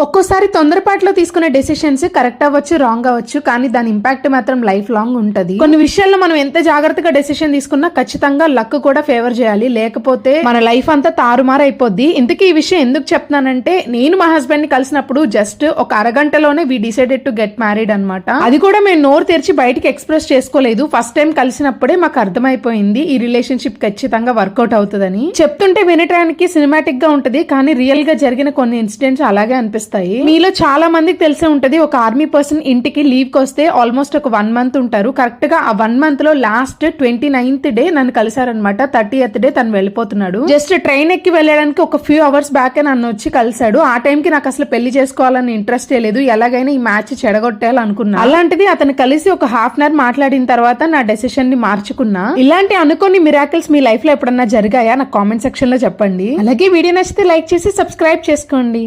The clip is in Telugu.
ఒక్కోసారి తొందరపాటులో తీసుకునే డెసిషన్స్ కరెక్ట్ అవ్వచ్చు, రాంగ్ అవ్వచ్చు, కానీ దాని ఇంపాక్ట్ మాత్రం లైఫ్ లాంగ్ ఉంటది. కొన్ని విషయాల్లో మనం ఎంత జాగ్రత్తగా డెసిషన్ తీసుకున్నా ఖచ్చితంగా లక్ కూడా ఫేవర్ చేయాలి, లేకపోతే మన లైఫ్ అంతా తారుమారు అయిపోద్ది. ఇంతకీ ఈ విషయం ఎందుకు చెప్తున్నానంటే, నేను మా హస్బెండ్ ని కలిసినప్పుడు జస్ట్ ఒక అరగంటలోనే we decided to get married అనమాట. అది కూడా మేము నోరు తెరిచి బయటికి ఎక్స్ప్రెస్ చేసుకోలేదు. ఫస్ట్ టైం కలిసినప్పుడే మాకు అర్థమైపోయింది ఈ రిలేషన్షిప్ ఖచ్చితంగా వర్కౌట్ అవుతుందని. చెప్తుంటే వినటానికి సినిమాటిక్ గా ఉంటది, కానీ రియల్ గా జరిగిన కొన్ని ఇన్సిడెంట్స్ అలాగే అనిపిస్తాయి. మీలో చాలా మందికి తెలిసే ఉంటది, ఒక ఆర్మీ పర్సన్ ఇంటికి లీవ్ కి వస్తే ఆల్మోస్ట్ ఒక 1 month ఉంటారు. కరెక్ట్ గా ఆ 1 month లో లాస్ట్ 29th డే నన్ను కలిసారనమాట. 30th డే తను వెళ్ళిపోతున్నాడు. జస్ట్ ట్రైన్ ఎక్కి వెళ్ళడానికి ఒక ఫ్యూ అవర్స్ బ్యాక్ నన్ను వచ్చి కలిసాడు. ఆ టైం కి నాకు అసలు పెళ్లి చేసుకోవాలని ఇంట్రెస్ట్ లేదు, ఎలాగైనా ఈ మ్యాచ్ చెడగొట్టాలనుకున్నా. అలాంటిది అతను కలిసి ఒక ½ hour మాట్లాడిన తర్వాత నా డెసిషన్ ని మార్చుకున్నా. ఇలాంటి అనుకోని మిరాకిల్స్ మీ లైఫ్ లో ఎప్పుడన్నా జరిగాయా? నాకు కామెంట్ సెక్షన్ లో చెప్పండి. అలాగే వీడియో నచ్చితే లైక్ చేసి సబ్స్క్రైబ్ చేసుకోండి.